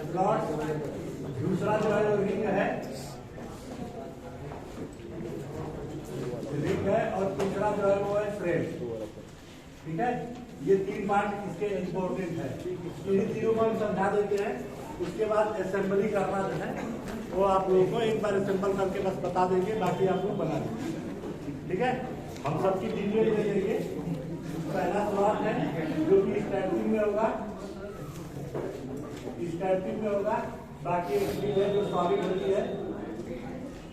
Slot, दूसरा जो है वो रिंग है, और तीसरा जो है वो है फ्रेम। ठीक है, ये तीन पार्ट इसके इम्पोर्टेंट है। इन तीनों को हम समझा देते हैं, उसके बाद असेंबली करना जो है वो आप लोगों को एक बार असेंबल करके बस बता देंगे, बाकी आप लोग बना देंगे। ठीक है, हम सबकी डिटेल दे देंगे। पहला स्लॉट है जो कि स्टैटिक में होगा, स्टैटिक में होगा, बाकी है जो सॉलिड होती है।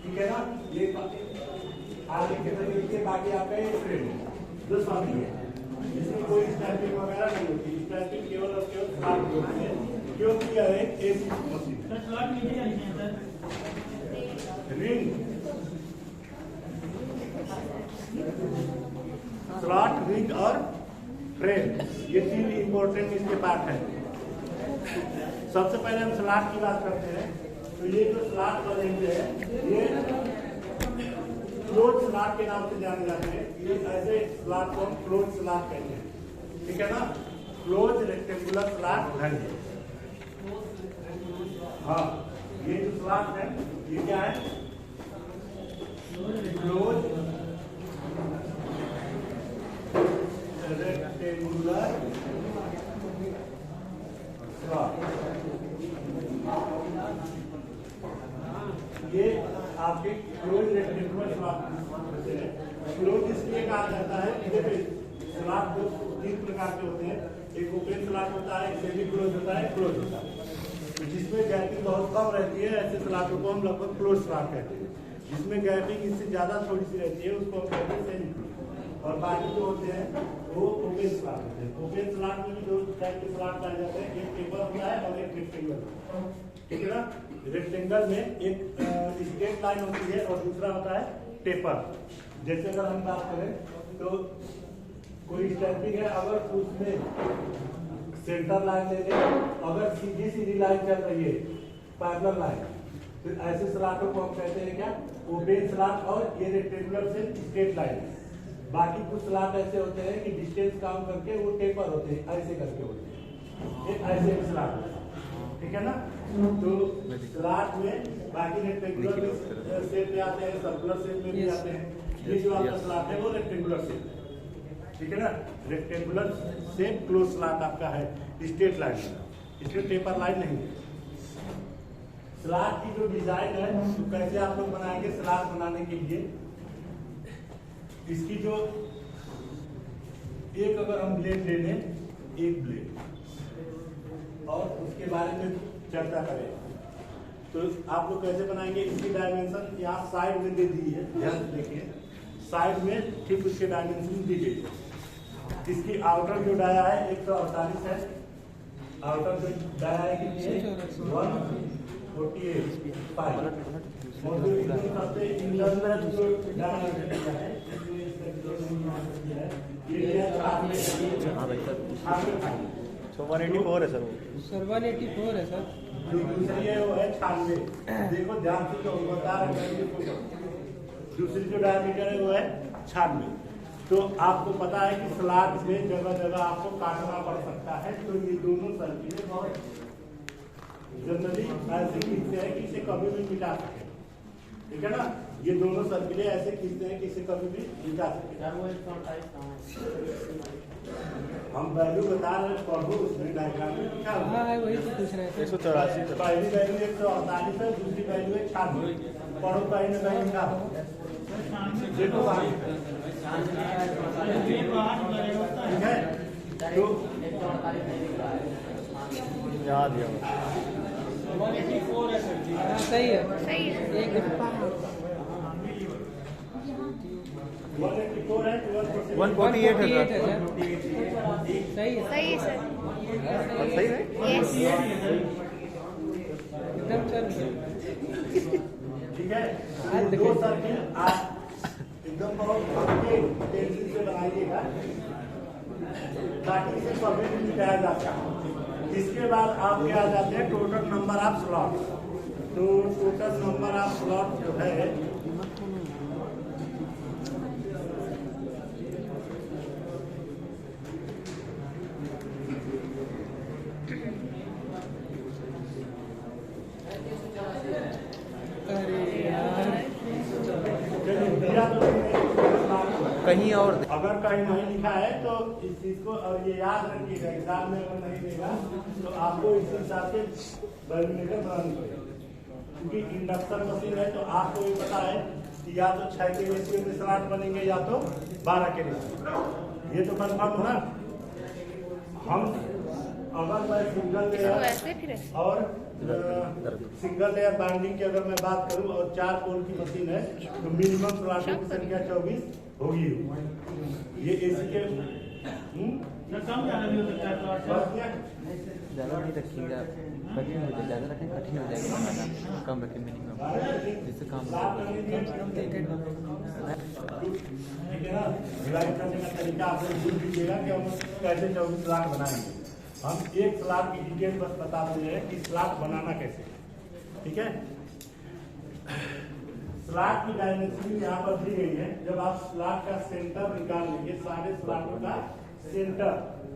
ठीक है ना, ये आगे के तरीके, बाकी आपका ये फ्रेम जो सॉलिड है, इसमें कोई स्टैटिक वगैरह नहीं होती। स्टैटिक केवल और केवल स्लॉट होती है, क्योंकि यह एक एसी मशीन है। रिंग, स्लॉट, रिंग और फ्रेम, ये तीन इंपॉर्टेंट इसके पार्ट है। सबसे पहले हम स्लॉट की बात करते हैं। तो ये जो स्लॉट बनेंगे ये क्लोज स्लॉट के नाम से जाने जाते हैं। ये ऐसे स्लॉट को हम क्लोज स्लॉट कहते हैं। ठीक है ना, क्लोज रेक्टेंगुलर स्लॉट है। हाँ, ये जो स्लॉट है ये क्या है? Close rectangular slot. ये आपके क्लोज रेक्टेंगुलर स्लॉट होते हैं। क्लोज इसलिए कहा जाता है, स्लॉट दो तीन प्रकार के होते हैं। एक ओपन स्लॉट होता है, सेमी क्लोज होता है, क्लोज होता है। तो जिसमें गैपिंग बहुत कम रहती है ऐसे स्लॉटों को हम लगभग क्लोज स्लॉट कहते हैं। जिसमें गैपिंग इससे ज्यादा थोड़ी सी रहती है उसको हम कहते हैं सेमी क्लोज। और बाकी जो होते हैं वो ओपन स्लॉट होते हैं। ओपन स्लॉट में भी दो टाइप के स्लॉट पाए जाते हैं, एक टेपर होता है और एक रेक्टेंगल। ठीक है ना, रेक्टेंगल में एक स्ट्रेट लाइन होती है और दूसरा होता है टेपर। जैसे अगर हम बात करें तो कोई स्टैटिक है, अगर उसमें सेंटर लाइन ले लें, अगर सीधी सीधी लाइन चल रही है पैरेलल लाइन, तो ऐसे स्लॉटों को हम कहते हैं क्या? Open slot. और ये रेक्टेंगुलर से स्ट्रेट लाइन। बाकी कुछ स्लॉट ऐसे होते हैं कि डिस्टेंस काम करके वो टेपर होते हैं, ऐसे करके होते हैं, ये ऐसे स्लॉट होते हैं। ठीक है ना, तो स्लॉट में बाकी रेक्टेंगुलर शेप में आते हैं, सर्कुलर शेप में भी आते हैं। ये जो आपका स्लॉट है वो रेक्टेंगुलर शेप है। ठीक है ना, रेक्टेंगुलर शेप क्लोज स्लॉट आपका है, स्ट्रेट लाइन, इसमें टेपर लाइन नहीं है। स्लॉट की जो डिजाइन है तो कैसे आप लोग बनाएंगे? स्लॉट बनाने के लिए इसकी जो एक अगर हम ब्लेड ले लें, एक ब्लेड, और उसके बारे में चर्चा करें तो आप लोग कैसे बनाएंगे? इसकी डायमेंशन यहाँ साइड में दे दी है, ध्यान से देखिए, साइड में ठीक उसके डायमेंशन दी गई है। इसकी आउटर जो डाया है 148 है। आउटर जो डाया है कितनी है? 148 सबसे इंटरनल जो डाया है तो 184 है सर, वो सर 184 है सर। दूसरी है वो है 96। देखो ध्यान से, तो बता रहे हैं, दूसरी जो डायमीटर है वो है 96। तो आपको पता है कि स्लॉट में जगह जगह आपको काटना पड़ सकता है। तो ये दोनों सर्किलें बहुत जनरली ऐसे खींचते हैं कि इसे कभी भी मिटा सके। ठीक है ना, ये दोनों सर्किलें ऐसे खींचते हैं कि इसे कभी भी मिटा सके। हम वैल्यू बता रहे हैं, पढ़ो उसमें डायग्राम में लिखा हुआ है, वही तो पूछ रहे थे। 184 पहली वैल्यू 148 है, दूसरी वैल्यू है 96। पढ़ो कहीं ना कहीं लिखा हो, देखो ठीक है। तो याद दिया 184 है सर जी। सही है, सही है। 184 है, 148 है है सर। सर। सही है, सही है सर। सही है, यस। एकदम सर। ठीक है। दो सर्किल आप एकदम बहुत हल्के पेंसिल से बनाइएगा ताकि इसे कभी भी मिटाया जा सके। इसके बाद आपके आ जाते हैं टोटल नंबर ऑफ स्लॉट। तो टोटल नंबर ऑफ स्लॉट जो है कहीं और अगर कहीं नहीं लिखा है तो इस चीज को और ये याद रखिएगा, एग्जाम में अगर नहीं देगा तो आपको इस हिसाब से बैरोमीटर बनानी पड़ेगी। क्योंकि इंडक्शन मशीन है तो आपको ये पता है कि या तो 6 के रेशियो में स्लॉट बनेंगे या तो 12 के रेशियो। ये तो कंफर्म हो ना। हम अगर मैं सिंगल लेयर और सिंगल लेयर बाइंडिंग की अगर मैं बात करूं और 4 पोल की मशीन है तो मिनिमम स्लॉटों की संख्या 24 होगी। ये एसी के कम ज्यादा भी हो सकता है, ज़्यादा नहीं रखिएगा, कठिन हो जाएगा, ज़्यादा रखें कठिन हो जाएगा बनाना, कम रखें मिनिमम, जिससे काम ठीक है ना। डिवाइड करने का तरीका आप लोग भूल दीजिएगा कि हम कैसे 24 स्लॉट बनाएंगे। हम एक स्लॉट की डिटेल बस बता दे रहे हैं कि स्लॉट बनाना कैसे, ठीक है। स्लॉट की डायमेंशन यहाँ पर दी गई है। जब आप स्लॉट का सेंटर निकाल लेंगे, सारे स्लॉटों का सेंटर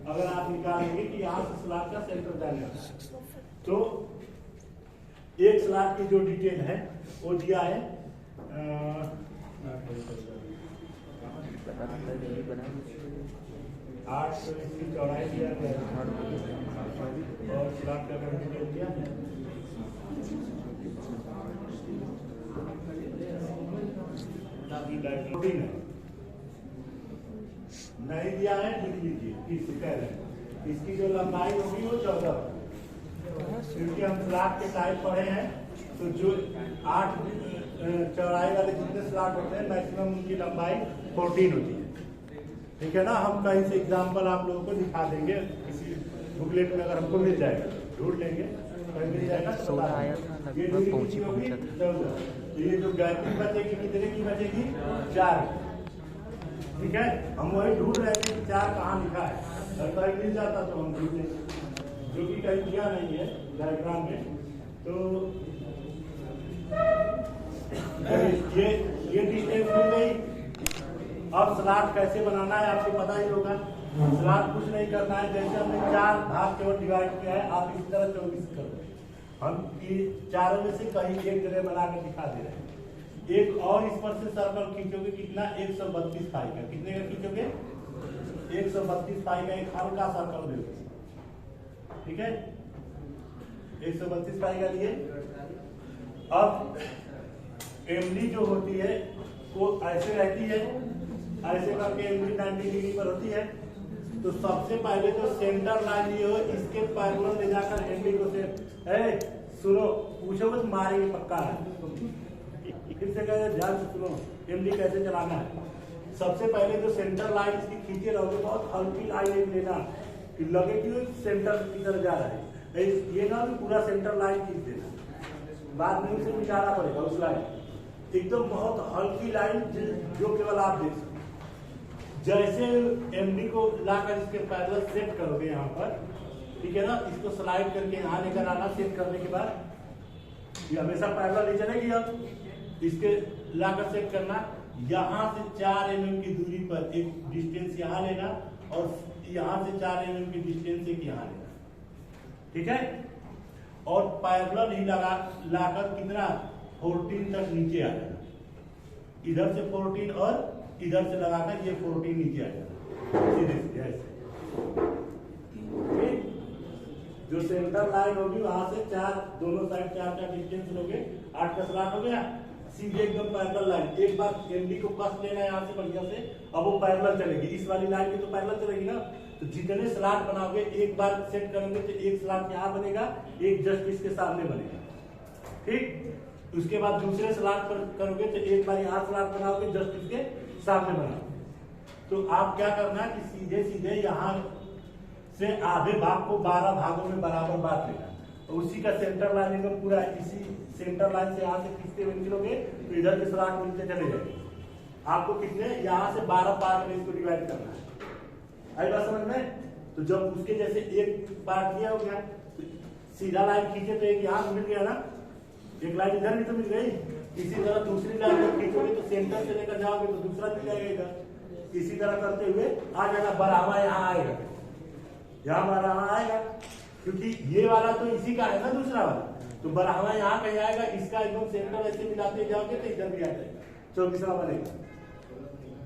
अगर आप निकालेंगे कि यहाँ से स्लॉट का सेंटर डायमेंशन, तो एक स्लॉट की जो डिटेल है वो दिया है 8 इसकी चौड़ाई दिया गया है और स्लॉट का डिटेल दिया है। नहीं दिया है, लिख लीजिए किस कह रहे हैं। इसकी जो लंबाई होगी वो 14, क्योंकि हम स्लॉट के टाइप पढ़े हैं तो जो 8 चौड़ाई वाले जितने स्लॉट होते हैं मैक्सिमम उनकी लंबाई 14 होती है, ठीक है ना। हम कहीं से एग्जाम्पल आप लोगों को दिखा देंगे किसी बुकलेट में, अगर हमको मिल जाएगा ढूंढ लेंगे कहीं मिल जाएगा तो बता देंगे। ये जो होगी 14, तो ये जो गैपिंग बचेगी कितने की बचेगी 4, ठीक है। हम वही ढूंढ रहे थे कि 4 कहाँ लिखा है, अगर कहीं मिल जाता तो हम ढूंढ लेंगे, जो कि कहीं दिया नहीं है डायग्राम में। तो ये डिस्टेंस मिल गई। अब स्लॉट कैसे बनाना है आपको पता ही होगा। स्लॉट कुछ नहीं करना है, जैसे हमने 4 भाग केवल डिवाइड किया है, आप इसी तरह 24 कर दो। हम ये चारों में से कहीं एक जगह बना कर दिखा दे रहे हैं। एक और इस पर से सर्कल खींचोगे कितना 132 पाई का, कितने का खींचोगे 132 पाई का एक हल्का सर्कल दोगे, ठीक है। 132 पाई का लिए। अब एमडी जो होती है वो ऐसे रहती है, ऐसे करके एमडी 90 डिग्री पर होती है। तो सबसे पहले जो सेंटर लाइन ये हो इसके पैरेलल ले जाकर एमडी को सुनो, पूछोगे तो मारेंगे पक्का है। फिर से कहे ध्यान से सुनो एमडी कैसे चलाना है। सबसे पहले जो सेंटर लाइन इसकी खींचे रहोगे, बहुत हल्की लाइन एक लेना कि लगे कि सेंटर की तरफ जा रहा है, ये ना पूरा सेंटर लाइन खींच देना, बाद में उसे मिटाना पड़ेगा उस लाइन। एकदम बहुत हल्की लाइन जो केवल आप देख सकते। जैसे एमडी को लाकर इसके पैरेलल सेट करोगे यहाँ पर, ठीक है ना, इसको स्लाइड करके यहाँ लेकर आना। सेट करने के बाद ये हमेशा पैरेलल नहीं चलेगी। अब इसके लाकर सेट करना, यहाँ से 4 mm की दूरी पर एक डिस्टेंस यहाँ लेना और यहाँ से 4 mm की डिस्टेंस एक यहाँ लेना, ठीक है। और पैरेलल ही लाकर कितना 14 तक नीचे आ जाना। इधर से 14 और इधर से लगाकर ये 14 नीचे आ जाना सीधे सीधे ऐसे, ठीक। जो सेंटर लाइन होगी वहां से 4 दोनों साइड 4 डिस्टेंस लोगे, 8 का स्लॉट हो गया। सीधे एकदम पैरेलल लाइन, एक बार एमडी को कस लेना है यहाँ से बढ़िया से। अब वो पैरेलल चलेगी, इस वाली लाइन की तो पैरेलल चलेगी ना। तो जितने स्लॉट बनाओगे एक बार सेट करेंगे तो एक स्लॉट यहाँ बनेगा, एक जस्ट इसके सामने बनेगा, ठीक। उसके बाद दूसरे स्लॉट पर करोगे तो एक बार यहाँ स्लॉट बनाओगे, जस्ट इसके सामने बनाओगे। तो आप क्या करना है कि सीधे सीधे यहाँ से आधे भाग को 12 भागों में बराबर बांट लेना। तो उसी का सेंटर लाइन एकदम पूरा इसी सेंटर लाइन से यहाँ से खींचते हुए निकलोगे तो इधर के स्लॉट मिलते चले जाएंगे। आपको कितने यहाँ से 12 पार्ट में इसको डिवाइड करना है, आई बात समझ में। तो जब उसके जैसे एक पार्ट दिया हो गया तो सीधा लाइन खींचे तो एक यहाँ मिल गया ना, एक लाइन इधर भी तो मिल गई। इसी तरह दूसरी लाइन जब खींचोगे तो सेंटर से लेकर जाओगे तो दूसरा मिल जाएगा इधर। इसी तरह करते हुए आ जाएगा, बढ़ावा यहाँ आएगा, यहाँ बढ़ावा आएगा, क्योंकि ये वाला तो इसी का है ना दूसरा वाला। तो बढ़ावा यहाँ कहीं आएगा, इसका एकदम सेंटर ऐसे मिलाते जाओगे तो इधर भी आ जाएगा, 24वां बनेगा।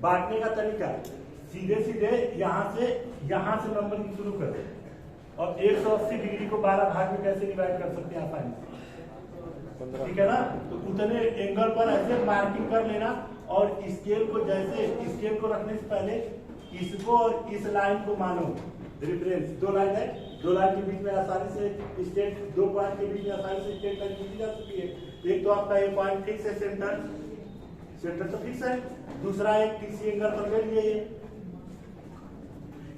बांटने का तरीका सीधे सीधे यहाँ से नंबरिंग शुरू करो और 180 डिग्री को 12 भाग में कैसे डिवाइड कर सकते हैं आसानी से, ठीक है ना। तो उतने एंगल पर ऐसे मार्किंग कर लेना और स्केल को जैसे स्केल को रखने से पहले इसको और इस लाइन को मानो रेफरेंस। दो लाइन है, दो लाइन के बीच में आसानी से स्टेट, दो पॉइंट के बीच में आसानी से स्टेट लाइन खींची जा सकती है। एक तो आपका ये पॉइंट फिक्स है, सेंटर तो फिक्स है, दूसरा एक किसी एंगल पर ले लिए।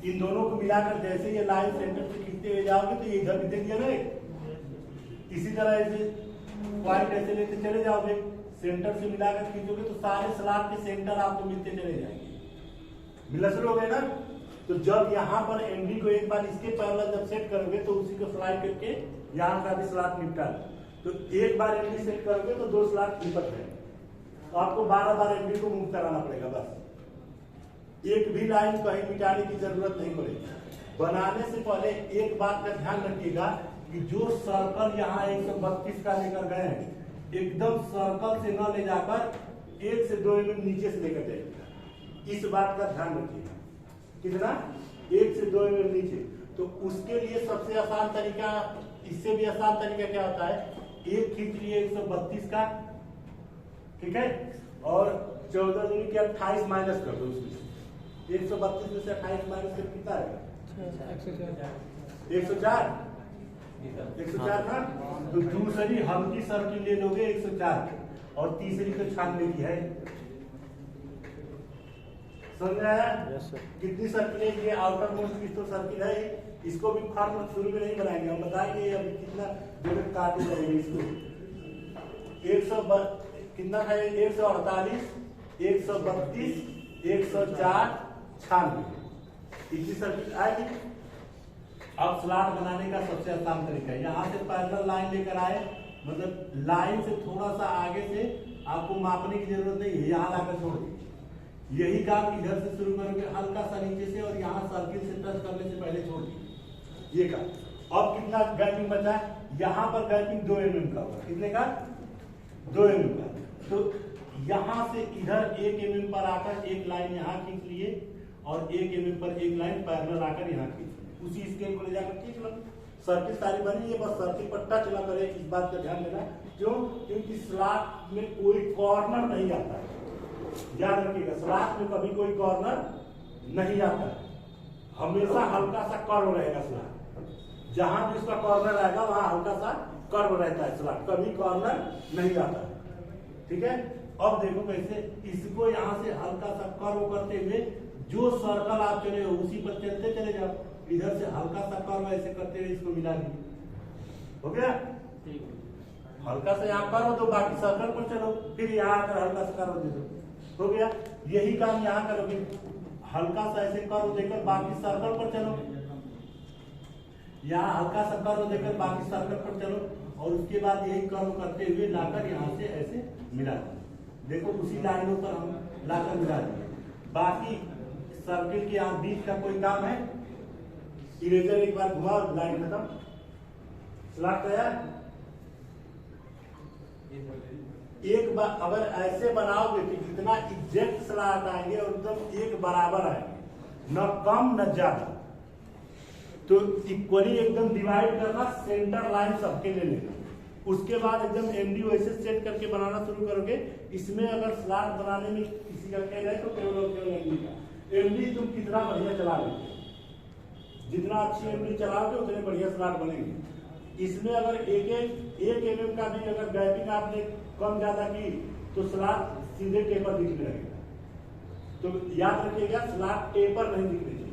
इन दोनों को मिलाकर जैसे ये लाइन सेंटर से खींचते हुए जाओगे तो ये इधर भी दे दिया ना। इसी तरह ऐसे पॉइंट ऐसे लेते चले जाओगे, सेंटर से मिलाकर खींचोगे तो सारे स्लॉट के सेंटर आपको मिलते चले जाएंगे। मिलना शुरू हो गए ना। तो जब यहाँ पर एमडी को एक बार इसके पैरेलल जब सेट करोगे तो उसी को स्लाइड करके यहाँ का भी स्लॉट निपटा लो। तो एक बार एमडी सेट करोगे तो दो स्लॉट निपट गए। तो आपको 12 बार एमडी को मूव कराना पड़ेगा, बस एक भी लाइन कहीं मिटाने की जरूरत नहीं पड़ेगी। बनाने से पहले एक बात का ध्यान रखिएगा कि जो सर्कल यहाँ 132 का लेकर गए हैं एकदम सर्कल से न ले जाकर 1 से 2 mm नीचे से लेकर जाइएगा। इस बात का ध्यान रखिएगा। कितना? 1 से 2 mm नीचे। तो उसके लिए सबसे आसान तरीका, इससे भी आसान तरीका क्या होता है, एक खींच लिए 132 का, ठीक है, और 14 दूनी के 28 माइनस कर दो उसमें। 132 में से 28 माइनस कर कितना है? 104 ना। तो दूसरी हल्की सर्किल ले लोगे 104 और तीसरी तो छानने की है। समझ आया? कितनी सर्किल है ये? आउटर मोस्ट की तो सर्किल है, इसको भी फॉर्म शुरू में नहीं बनाएंगे, हम बताएंगे अभी कितना जो काटे जाएंगे इसको। 100 कितना है? 148, 132, 104, 96 इतनी सर्किट आएगी। अब स्लॉट बनाने का सबसे आसान तरीका है, यहाँ से पैरेलल लाइन लेकर आए, मतलब लाइन से थोड़ा सा आगे से आपको मापने की जरूरत नहीं है, यहाँ लाकर छोड़ दीजिए। यही काम इधर से शुरू करोगे हल्का सा नीचे से और यहाँ सर्किल से टच करने से पहले छोड़ दीजिए ये काम। अब कितना गैपिंग बचा है? यहाँ पर गैपिंग 2 mm का होगा। कितने का? 2 mm का। तो यहाँ से इधर 1 mm पर आकर एक लाइन यहाँ खींच लिए और 1 mm पर एक लाइन पैरेलल आकर यहाँ खींच लिए। उसी स्केल को ले जाकर खींच लो। सर्किट सारी बनी है, बस सर्किट पर टच ना करे, इस बात का ध्यान देना। क्यों? क्योंकि स्लॉट में कोई कॉर्नर नहीं आता है। याद रखिएगा, स्लॉट में कभी कोई कॉर्नर नहीं आता है, हमेशा हल्का सा कर्व रहेगा स्लॉट। जहां भी उसका कॉर्नर आएगा वहां हल्का सा कर्व रहता है स्लॉट, कभी कॉर्नर नहीं आता है, ठीक है। अब देखो कैसे इसको यहाँ से हल्का सा कर्व करते हुए जो सर्कल आप चले हो उसी पर चलते चले जाओ। इधर से हल्का सा कर्व ऐसे करते हुए इसको मिला दीजिए। हो गया? हल्का सा यहाँ कर्व दो, बाकी सर्कल पर चलो, फिर यहाँ आकर हल्का सा कर्व दे दो। हो गया? यही काम यहाँ करोगे, हल्का सा ऐसे कर्व देकर बाकी सर्कल पर चलो, यहाँ हल्का सा कर्व देकर बाकी सर्कल पर चलो और उसके बाद यही कर्व करते हुए लाकर यहाँ से ऐसे मिला दो। देखो उसी लाइनों पर हम लाकर मिला दिए। बाकी सर्किल के यहाँ बीच का कोई काम है? इरेजर एक बार घुमाओ, लाइन खत्म। स्लॉट तैयार। एक बार अगर ऐसे बनाओगे तो जितना एग्जैक्ट स्लॉट आएंगे और एकदम एक बराबर आएंगे, न कम न ज्यादा। तो इक्वली एकदम डिवाइड करना, सेंटर लाइन सबके ले लेना। उसके बाद एकदम एमडी वैसे सेट करके बनाना शुरू करोगे। इसमें अगर स्लॉट बनाने में किसी का कह रहे तो केवल एमडी का। एमडी तुम कितना बढ़िया चला लेते, जितना अच्छी एमडी चलाओगे उतने बढ़िया स्लॉट बनेंगे। इसमें अगर एक mm का भी अगर गैपिंग आपने कम ज्यादा की तो स्लॉट सीधे टेपर दिखने लगेगा। तो याद रखिएगा, स्लॉट टेपर नहीं दिखने चाहिए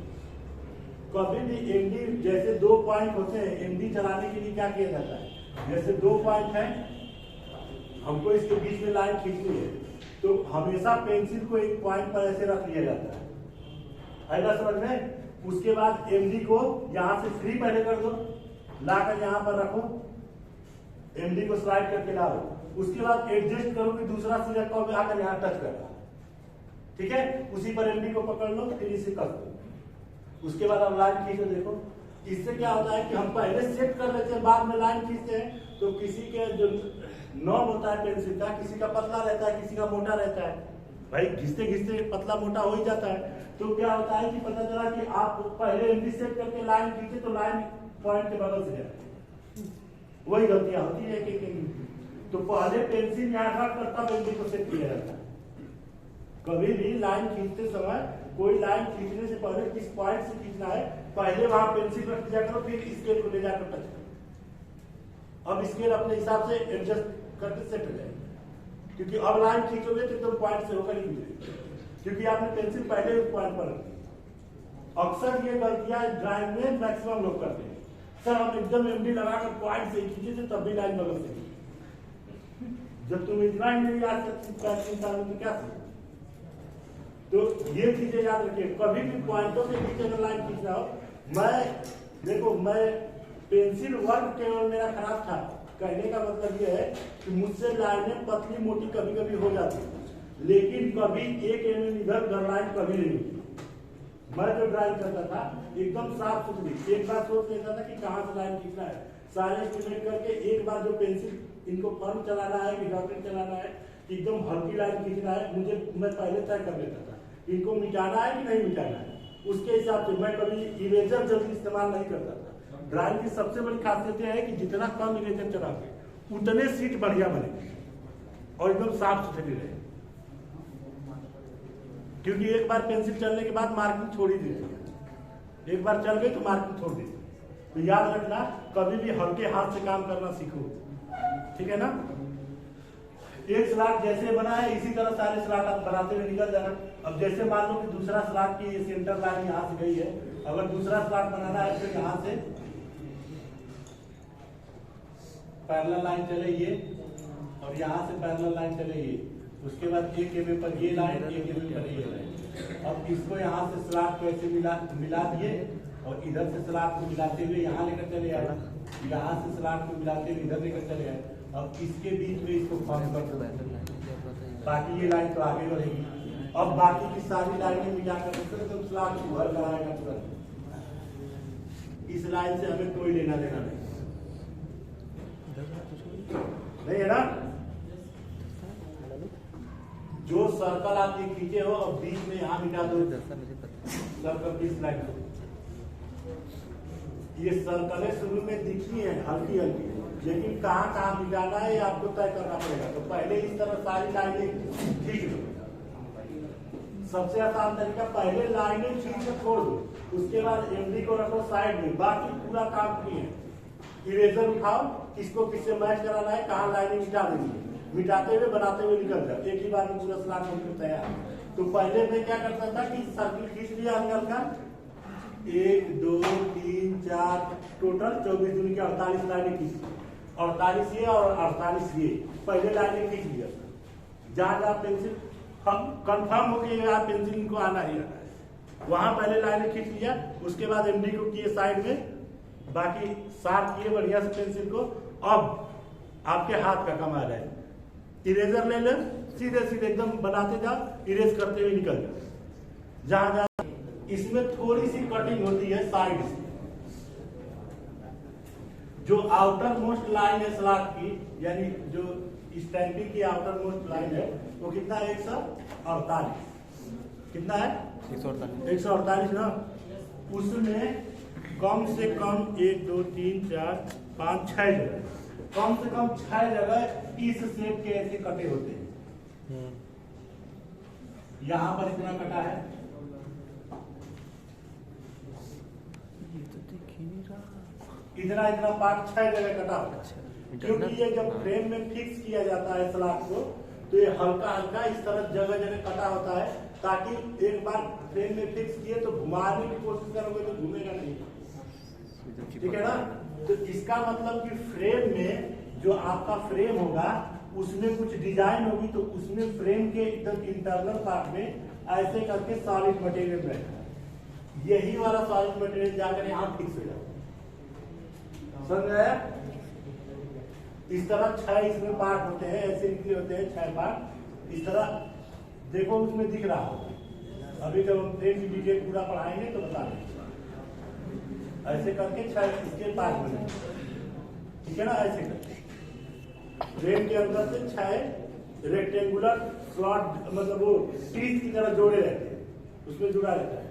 कभी भी। एमडी जैसे 2 पॉइंट होते हैं, एमडी चलाने के लिए क्या किया जाता है? जैसे 2 पॉइंट है, हमको इसके बीच में लाइन खींचनी है तो हमेशा पेंसिल को एक पॉइंट पर ऐसे रख लिया जाता है। आएगा समझ में? उसके बाद एमडी को यहां से फ्री पहले कर दो, लाकर यहां पर रखो, एमडी को स्लाइड करके लाओ। उसके बाद एडजस्ट करो कि दूसरा सिरा कब आकर यहां टच कर रहा है, ठीक है। उसी पर एमडी को पकड़ लो, फिर इसे कर दो। उसके बाद अब लाइन खींचो। देखो इससे क्या होता है कि हम पहले सेट कर लेते हैं, बाद में लाइन खींचते हैं तो किसी के जो नॉब होता है पेंसिल का, किसी का पतला रहता है, किसी का मोटा रहता है, भाई घिसते घिसते पतला मोटा हो ही जाता है। तो क्या होता है कि पता चला कि आप पहले एमडी सेट करके लाइन खींचे तो लाइन पॉइंट के बगल से जाए, वही गलतियां होती है एक। तो पहले पेंसिल यहाँ करता एमडी को सेट किया जाता है। कभी भी लाइन खींचते समय कोई लाइन खींचने से पहले किस पॉइंट से खींचना है, पहले वहां पेंसिल रख दिया करो, फिर स्केल को ले जाकर टच करो। अब स्केल अपने हिसाब से एडजस्ट करके सेट हो जाएगा, क्योंकि अब लाइन खींचोगे तो एकदम पॉइंट से होकर ही गुजरेगी, क्योंकि आपने पेंसिल पहले उस पॉइंट पर रखी। अक्सर ये गलतियां ड्राइंग में मैक्सिमम लोग करते हैं, सर हम एकदम एमडी लगाकर पॉइंट से खींचे थे तब भी लाइन बगल से खींची। जब तुम इतना ही नहीं याद करते तो क्या सीखो? तो ये चीजें याद रखिए, कभी भी पॉइंटों के बीच अगर लाइन खींचना हो। मैं पेंसिल वर्क केवल मेरा खराब था, कहने का मतलब ये है कि मुझसे लाइनें पतली मोटी कभी कभी हो जाती, लेकिन कभी 1 mm इधर लाइन कभी नहीं होती। मैं जो ड्राइंग करता था एकदम साफ सुथरी, एक बार सोच लेता था कि कहाँ से लाइन खींचना है, सारे एस्टिमेट करके एक बार जो पेंसिल इनको फर्म चलाना है कि डॉक्टर चलाना है, एकदम हल्की लाइन खींचना है, मैं पहले तय कर लेता था इनको मिटाना है कि नहीं मिटाना है। उसके हिसाब से मैं कभी इरेजर जल्दी इस्तेमाल नहीं करता था। ड्राइंग की सबसे बड़ी खासियत है कि जितना कम इरेजर चलाओगे उतने सीट बढ़िया बनेगी और एकदम साफ सुथरी रहे, क्योंकि एक बार पेंसिल चलने के बाद मार्किंग छोड़ ही देती है। एक बार चल गई तो मार्किंग छोड़ देती। तो याद रखना, कभी भी हल्के हाथ से काम करना सीखो, ठीक है ना। एक स्लॉट जैसे बना है इसी तरह सारे स्लॉट आप बनाते हुए निकल जाना। अब जैसे मान लो कि दूसरा स्लॉट की सेंटर लाइन यहाँ से गई है, अगर दूसरा स्लॉट बनाना है तो यहाँ से पैरेलल लाइन चले ये, और यहाँ से पैरेलल लाइन चले ये, उसके बाद 1 mm पर ये लाइन, 1 mm पर ये लाइन। अब इसको यहाँ से स्लॉट को ऐसे मिला दिए और इधर से स्लॉट को मिलाते हुए यहाँ लेकर चले आए, यहाँ से स्लॉट को मिलाते हुए इधर लेकर चले आए। अब इसके बीच में इसको फॉर्म कर दो, बाकी ये लाइन तो आगे बढ़ेगी। अब बाकी की सारी लाइनें मिलाकर तो स्लॉट को भर कराएगा तुरंत। इस लाइन से हमें कोई लेना देना नहीं है ना। जो सर्कल आप ये खींचे हो और बीच में यहाँ मिटा दो सर्कल की लाइन। ये सर्कलें शुरू में दिखती है हल्की हल्की, लेकिन कहाँ कहाँ मिटाना है ये आपको तय करना पड़ेगा। तो पहले इस तरह सारी लाइनें खींच लो। सबसे आसान तरीका, पहले लाइनें खींच कर छोड़ दो, उसके बाद एमडी को रखो साइड में, बाकी पूरा काम फ्री है। इरेजर उठाओ, किसको किससे मैच कराना है, कहाँ लाइनें मिटा देंगे, मिटाते हुए बनाते हुए निकल जाओ, एक ही बार में पूरा स्लॉट होकर तैयार। तो पहले मैं क्या करता था कि सर्किल खींच लिया हल्का हल्का, 1 2 3 4 टोटल 24 दूनी के 48 लाइनें खींची, 48 ये और 48 ये, पहले लाइनें खींच लिया। जहाँ जहाँ पेंसिल हम कंफर्म हो गए यहाँ पेंसिल इनको आना ही आना है, वहां पहले लाइनें खींच लिया, उसके बाद एमडी को किए साइड में, बाकी साफ किए बढ़िया से पेंसिल को। अब आपके हाथ का कमाल है, इरेजर ले लें, सीधे सीधे एकदम बनाते जाओ, इरेज करते हुए निकल जाओ। जहां जहां इसमें थोड़ी सी कटिंग होती है साइड से, जो आउटर मोस्ट लाइन है स्लॉट की, यानी जो स्टैंपिंग की आउटर मोस्ट लाइन है, वो कितना है 148, कितना है 148 ना। उसमें कम से कम 1 2 3 4 5 6 जगह, कम से कम 6 जगह इस शेप के ऐसे कटे होते हैं। यहां पर इतना कटा है, इतना इतना पार्ट 6 जगह कटा होता है, क्योंकि ये जब फ्रेम में फिक्स किया जाता है स्लॉट को, तो ये हल्का हल्का इस तरह जगह जगह कटा होता है, ताकि एक बार फ्रेम में फिक्स किए तो घुमाने की कोशिश करोगे तो घूमेगा नहीं, ठीक है ना। तो इसका मतलब कि फ्रेम में जो आपका फ्रेम होगा उसमें कुछ डिजाइन होगी, तो उसमें फ्रेम के एकदम इंटरनल पार्ट में ऐसे करके सॉलिड मटेरियल रहेगा, यही वाला सॉलिड मटेरियल जाकर यहाँ फिक्स हो जाएगा, समझ आया। इस तरह 6 इसमें पार्ट होते हैं, ऐसे निकले होते हैं 6 पार्ट। इस तरह देखो उसमें दिख रहा होगा, अभी जब हम फ्रेम की डिटेल पूरा पढ़ाएंगे तो बता देंगे। ऐसे करके 6 इसके पार्ट बने, ठीक है ना। ऐसे करके फ्रेम के अंदर से 6 रेक्टेंगुलर स्लॉट मतलब वो टीथ की तरह जोड़े रहते हैं, उसमें जुड़ा रहता है।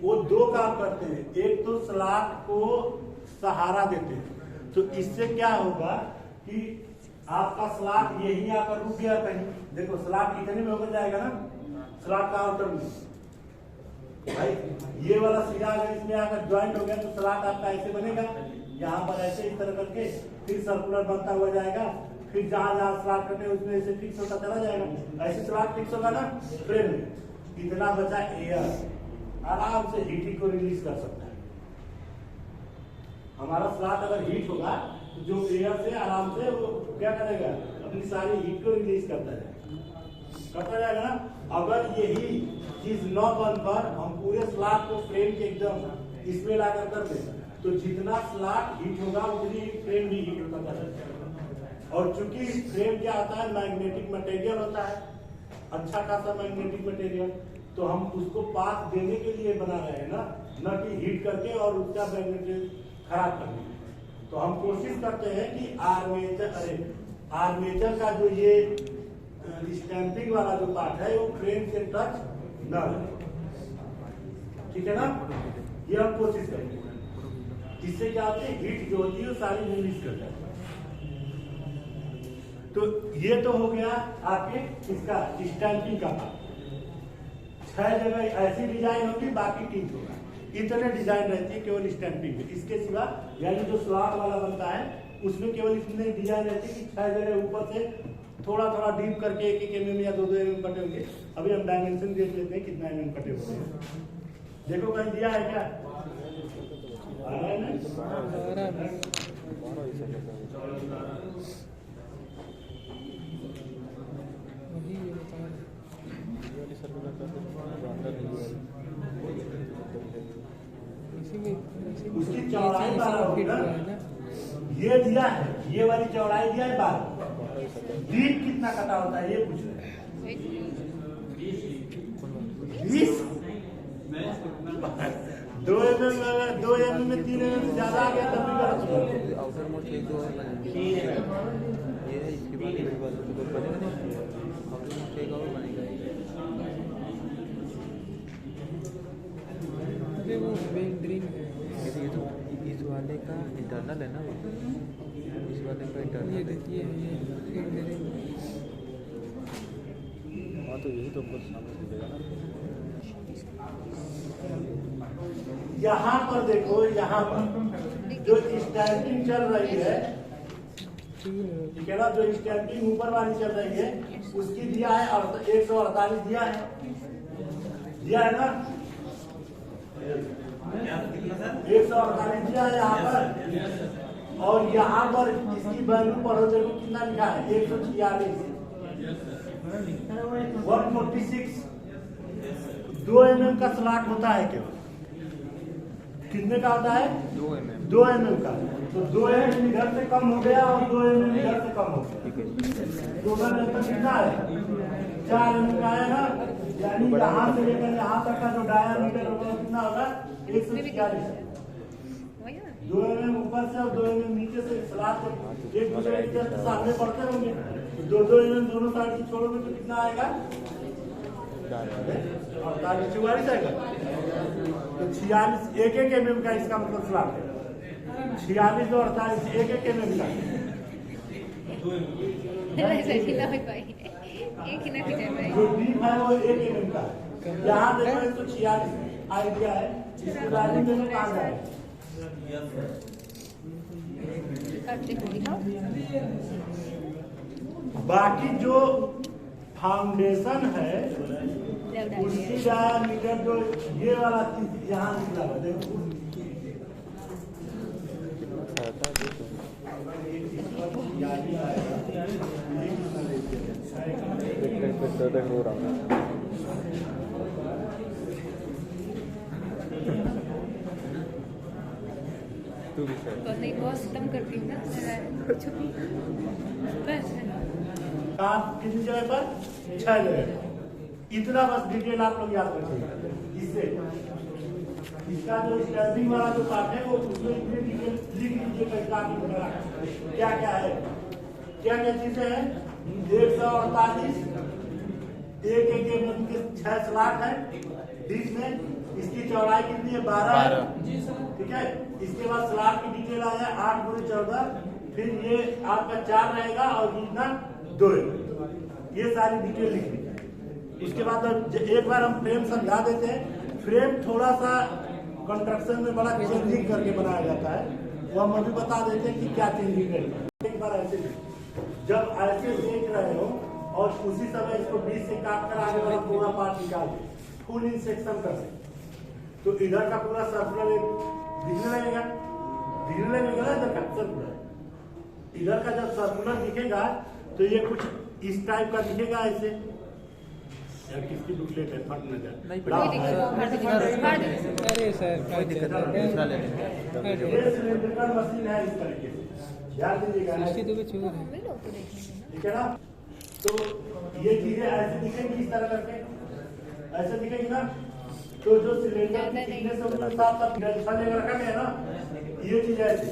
वो दो काम करते हैं, एक तो स्लॉट को सहारा देते हैं, तो इससे क्या होगा कि आपका स्लॉट यही आकर रुक गया कहीं, देखो स्लॉट इतने में होकर जाएगा ना, स्लॉट का आउटर में भाई ये वाला सिरा अगर इसमें आकर ज्वाइंट हो गया तो स्लॉट आपका ऐसे बनेगा, यहाँ पर ऐसे इस तरह करके फिर सर्कुलर बनता हुआ जाएगा, फिर जहां जहां स्लॉट कटे उसमें ऐसे फिक्स होता चला जाएगा, ऐसे स्लॉट फिक्स होगा ना फ्रेम में। इतना बचा एयर आराम से हीटिंग को रिलीज कर सकता है। हमारा स्लॉट अगर हीट होगा तो जो एयर से आराम से वो क्या करेगा, अपनी सारी हीट को रिलीज करता जाएगा ना। अगर यही चीज न बनकर हम पूरे स्लॉट को फ्रेम के एकदम इसमें ला कर दें तो जितना स्लॉट हीट होगा उतनी फ्रेम भी हीट होता जाएगा। और चूंकि फ्रेम क्या होता है, मैग्नेटिक मटेरियल होता है, अच्छा खासा मैग्नेटिक मटेरियल, तो हम उसको पाथ देने के लिए बना रहे हैं ना, न कि हीट करके और उसका मैग्नेटिक खराब करने। तो हम कोशिश करते हैं कि आर्मेचर का जो ये स्टैंपिंग वाला जो पार्ट है वो फ्रेम से टच न रहे, ठीक है ना, ये हम कोशिश करेंगे। इससे क्या होता है, हीट जो होती है वो सारी रिलीज कर जाती है। तो ये तो हो गया आपके इसका स्टैंपिंग का पार्ट। 6 जगह ऐसी डिजाइन होगी, बाकी 3 होगा, इतने डिजाइन रहती है केवल स्टैंपिंग में। इसके सिवा यानी जो स्लॉट वाला बनता है उसमें केवल इतने डिजाइन रहती है कि 6 जगह ऊपर से थोड़ा थोड़ा डीप करके 1-1 mm या 2-2 mm कटे होंगे। अभी हम डायमेंशन देख लेते हैं कितना mm कटे होते हैं। देखो कहीं दिया है क्या, आ रहा है ना? उसकी चौड़ाई 12 होगी ना, ये दिया है, ये वाली चौड़ाई दिया है 12, डीप कितना कटा होता है ये पूछ रहे हैं। 20 2 mm में 3 mm ज्यादा आ गया तब भी गलत। आउटर मोस्ट एक दो ये है, इसके बाद एक बार तो बनेगा नहीं, आउटर मोस्ट एक और बनेगा। अरे वो ग्रीन है, ये तो इस वाले का इंटरनल है ना, वो इस वाले का इंटरनल है। हाँ तो यही तो हमको सामने मिलेगा ना। यहाँ पर देखो, यहाँ पर जो स्टैंपिंग चल रही है, ठीक है ना, जो स्टैंपिंग ऊपर वाली चल रही है उसकी दिया है 148 दिया है ना, 148 दिया है यहाँ पर। और यहाँ पर इसकी वैल्यू पढ़ो, देखो कितना लिखा है, 146 146 2 mm का स्लॉट होता है केवल। कितने का होता है, 2 mm का। तो 2 mm इधर से कम हो गया और 2 mm इधर से कम हो गया, दोनों में तो कितना है, 4 mm का है ना। यानी यहाँ से लेकर यहाँ तक का जो डायमीटर होगा कितना होगा, 146। 2 mm ऊपर से और 2 mm नीचे से स्लॉट एक दूसरे के सामने पड़ते होंगे, 2-2 mm दोनों साइड से छोड़ोगे तो कितना आएगा, 44 आएगा। तो 46 1-1 mm का इसका मतलब स्लॉट है, 46 और 48 1-1 mm का। जो डीप है वो 1 mm का है। यहाँ देखो 146 आइडिया है, इसके बाद में कहाँ जाए। बाकी जो फाउंडेशन है उसकी डायमीटर जो ये वाला चीज यहाँ निकला है, देखो हो रहा है। नहीं बहुत खत्म करती हूँ ना आप कितनी जगह पर, 6 जगह। इतना बस डिटेल आप लोग याद रखिएगा। इससे इसका जो स्टैंपिंग वाला जो पार्ट है वो उसमें इतने डिटेल लिख लीजिएगा, क्या क्या है, क्या क्या चीजें हैं, 148 एक एक के 6 स्लॉट है बीच में। इसकी चौड़ाई कितनी है? 12। ठीक है। इसके बाद स्लॉट की डिटेल आया 8 × 14, फिर ये आपका 4 रहेगा और कितना 2। ये सारी डिटेल लिखनी है। उसके बाद एक बार हम फ्रेम समझा देते हैं। फ्रेम थोड़ा सा कंस्ट्रक्शन में बड़ा चेंजिंग करके बनाया जाता है, वो हम अभी बता देते हैं कि क्या चेंजिंग करेंगे। एक बार ऐसे जब ऐसे देख रहे हो और उसी समय इसको बीच से काट कर आगे वाला पूरा पार्ट निकाल दे, फुल इन सेक्शन कर दे, तो इधर का पूरा सर्कुलर दिखने लगेगा ना। इधर का सर्कुलर, इधर का जब सर्कुलर दिखेगा तो ये कुछ इस टाइप का दिखेगा ऐसे। यार किसकी बुकलेट है? फट न जाए। अरे सर कोई दिक्कत नहीं, दूसरा ले लेंगे। ये सिलेंडर मशीन है इस तरीके से, ध्यान दीजिएगा। ठीक है ना? तो ये चीजें ऐसे दिखेंगी इस तरह करके, ऐसे दिखेगी ना। तो जो सिलेंडर की थिकनेस है उसके साथ साथ रखा गया ना, ये चीज ऐसे।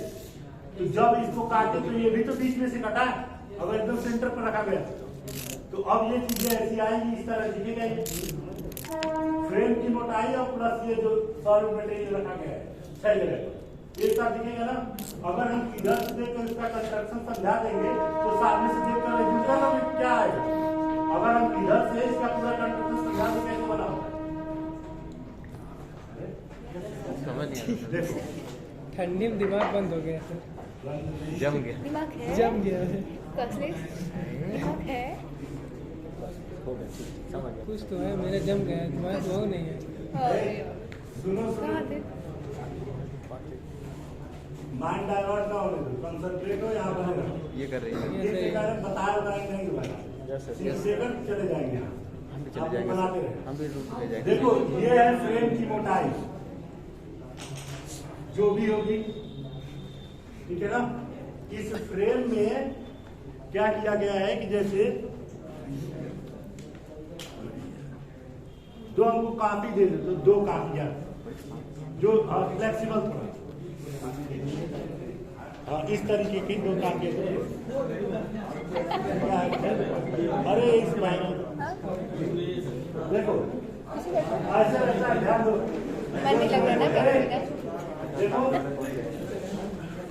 तो जब इसको काटे तो ये भी तो बीच में से कटा है, अब एकदम सेंटर पर रखा गया, तो अब ये चीजें ऐसी आएंगी, इस तरह दिखेगा। ये फ्रेम की मोटाई और प्लस ये जो सॉलिड मटेरियल रखा गया है 6 जगह एक साथ दिखेगा ना। अगर हम इधर से देखकर इसका कंस्ट्रक्शन समझा देंगे तो सामने से देखकर रिजल्ट में क्या आएगा। अगर हम इधर से इसका पूरा कंस्ट्रक्शन समझा देंगे कैसे बनाओ, समझ नहीं देखो ठंडी में दिमाग बंद हो गया सर, जम गया। दिमाग है, जम गया है। दिमाग है। हो गया, समझ गया। कुछ तो है, मेरा जम गया है, तुम्हारा तो हो नहीं है। सुनो कहाँ थे? माइंड डाइवर्ट ना होने दो, कंसंट्रेट हो यहाँ बनेगा। ये कर रही है। ये कारण बताया नहीं हुआ, सेकंड चले जाएंगे। हम भी चले आप जाएंगे, बनाते रहे। हम भी रूट ले जाएंगे। देखो ये है फ्रेम की मोटाई जो भी होगी, ठीक है ना। इस फ्रेम में क्या किया गया है कि जैसे दो हमको काफी दे दो, तो 2 काफियां जो फ्लेक्सिबल थोड़ा, इस तरीके की 2 काफियां। अरे इस भाई देखो ऐसा ऐसा ध्यान दो, मन नहीं लग रहा ना कभी भी। देखो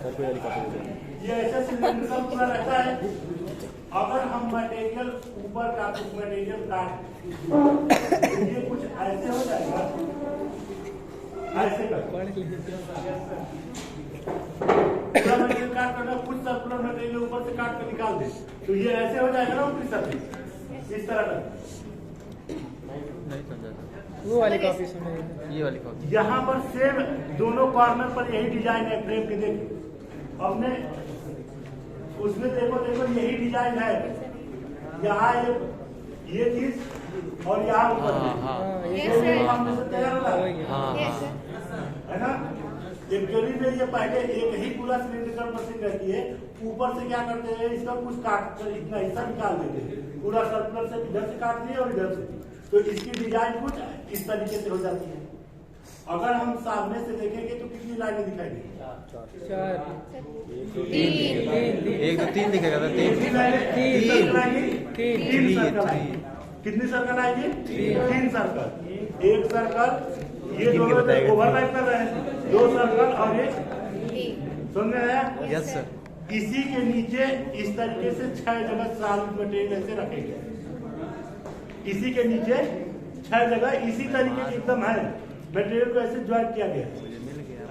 कॉपी वाली कॉपी दे दो। ये ऐसा सिलेंडर पूरा रहता है। अगर हम मटेरियल ऊपर का कुछ मटेरियल काट तो ये कुछ ऐसे हो जाएगा, ऐसे कर पूरा मटेरियल काट कर कुछ सर्कुलर मटेरियल ऊपर से काट कर निकाल दे, तो ये ऐसे हो जाएगा ना ऊपरी सरफेस, इस तरह का। नहीं समझा था। वो वाली कॉपी सुने। ये वाली कॉपी यहाँ पर सेम दोनों कॉर्नर पर यही डिजाइन है फ्रेम के। देखो हमने उसमें देखो यही डिजाइन है। यहाँ ये चीज और यहाँ ऊपर हमने से तैयार होगा है ना। एक्चुअली में ये पहले एक ही पूरा सिलेंडर मशीन रहती है, ऊपर से क्या करते हैं इसका कुछ काट कर इतना हिस्सा निकाल देते हैं, पूरा सर्कुलर से इधर से काट दिए और इधर से, तो इसकी डिजाइन कुछ इस तरीके से हो जाती है। अगर हम सामने से देखेंगे तो कितनी लाइनें दिखाई देंगी? 4 1 2 3 दिखेगा था। 3 सर्कल आएंगे। कितनी सर्कल आएगी? 3 सर्कल। एक सर्कल ये दोनों ओवरलैप कर रहे हैं, 2 सर्कल और एक, समझ में आया? Yes sir. इसी के नीचे इस तरीके से 6 जगह सॉलिड मटेरियल ऐसे रखेंगे। इसी के नीचे 6 जगह इसी तरीके की एकदम है, मटेरियल को ऐसे ज्वाइन किया गया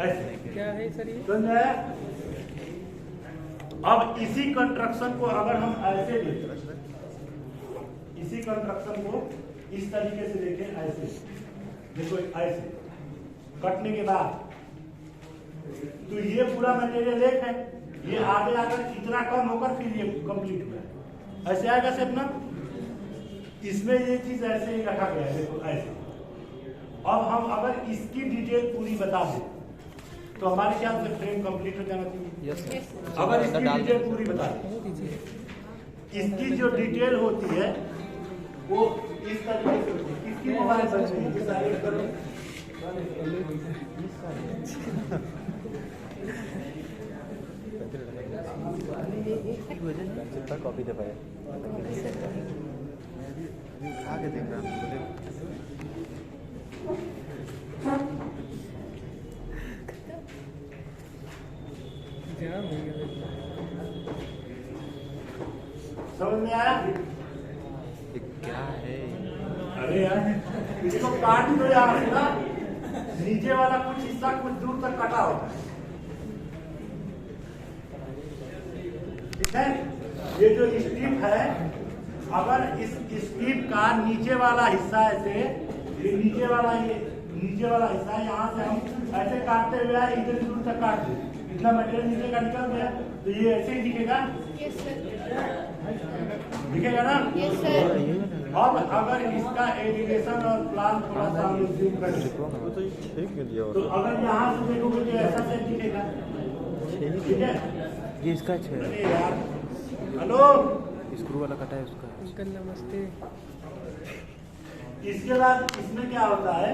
ऐसे। क्या है सर ये? समझ में आया? अब इसी कंस्ट्रक्शन को अगर हम ऐसे देखें, इसी कंस्ट्रक्शन को इस तरीके से देखें, ऐसे देखो, ऐसे कटने के बाद तो ये पूरा मटेरियल एक है, ये आगे आकर इतना कम होकर फिर ये कंप्लीट हुआ, ऐसे आएगा सेप ना। इसमें ये चीज ऐसे ही रखा गया है, देखो ऐसे। अब हम अगर इसकी डिटेल पूरी बता दें तो हमारे ख्याल से फ्रेम कंप्लीट हो जाना चाहिए। यस अगर इसकी डिटेल पूरी बता दें, इसकी जो डिटेल होती है वो इस तरीके से होती है। इसकी मोबाइल करो, एक वजन जितना कॉपी दे पाए उठा के देख रहा हूँ बोले जाम हो गया। समझ में आया? ये क्या है? अरे यार इसको काट दो यार ना, नीचे वाला कुछ हिस्सा कुछ दूर तक कटा होता है, ठीक है। ये जो स्ट्रिप है, अगर इस स्ट्रिप का नीचे वाला हिस्सा ऐसे, ये नीचे वाला हिस्सा यहाँ से हम ऐसे काटते हुए आए, इधर दूर तक काट दे, इतना मटेरियल नीचे का निकल गया, तो ये ऐसे ही दिखेगा, Yes, sir. दिखेगा ना। Yes, sir. अब अगर इसका एलिवेशन और प्लान थोड़ा सा हम जूम करें, वो तो ठीक क्यों दिया तो अगर यहाँ से देखोगे तो ऐसा से दिखेगा, ठीक है। ये इसका है। अरे यार, हेलो, स्क्रू वाला कटा है उसका। अंकल नमस्ते। इसके बाद इसमें क्या होता है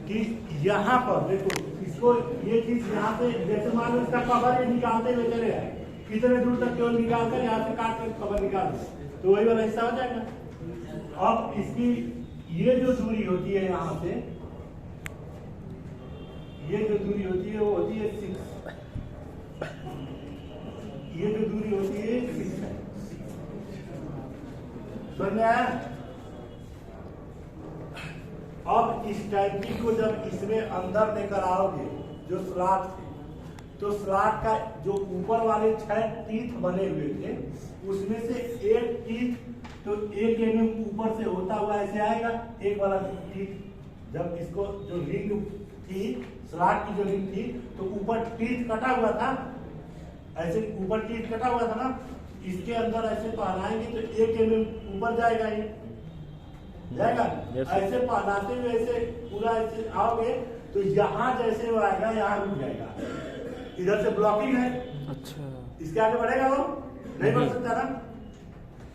कि यहाँ पर देखो, इसको ये चीज यहाँ से जैसे मान लो इसका कवर ये निकालते हुए चले आए, कितने दूर तक केवल निकाल कर यहाँ से काट कर कवर निकाल दे, तो वही वाला हिस्सा हो जाएगा। अब इसकी ये जो दूरी होती है यहाँ से, ये जो दूरी होती है वो होती है 6, ये जो दूरी होती है 6 है, समझ में आया? अब इस टाइपिंग को जब इसमें अंदर लेकर आओगे जो स्लॉट थे, तो स्लॉट का जो ऊपर वाले 6 टीथ बने हुए थे, उसमें से एक टीथ तो 1 mm ऊपर से होता हुआ ऐसे आएगा, एक वाला टीथ जब इसको जो रिंग थी, स्लॉट की जो रिंग थी, तो ऊपर टीथ कटा हुआ था, ऐसे ऊपर टीथ कटा हुआ था ना, इसके अंदर ऐसे पहनाएंगे तो 1 mm ऊपर जाएगा, ये जाएगा। ऐसे पहनाते हुए ऐसे पूरा ऐसे आओगे तो यहाँ जैसे वो आएगा, यहाँ रुक जाएगा, इधर से ब्लॉकिंग है। अच्छा, इसके आगे बढ़ेगा वो नहीं बढ़ सकता ना,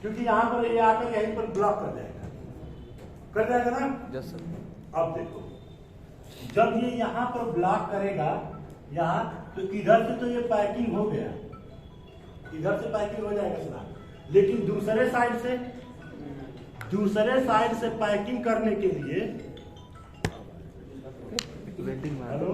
क्योंकि यहाँ पर ये आकर यहीं पर ब्लॉक कर जाएगा ना। जैसा अब देखो, जब ये यहाँ पर ब्लॉक करेगा यहाँ, तो इधर से तो ये पैकिंग हो गया, इधर से पैकिंग हो जाएगा स्लॉट, लेकिन दूसरे साइड से पैकिंग करने के लिए वेल्डिंग मार। हेलो,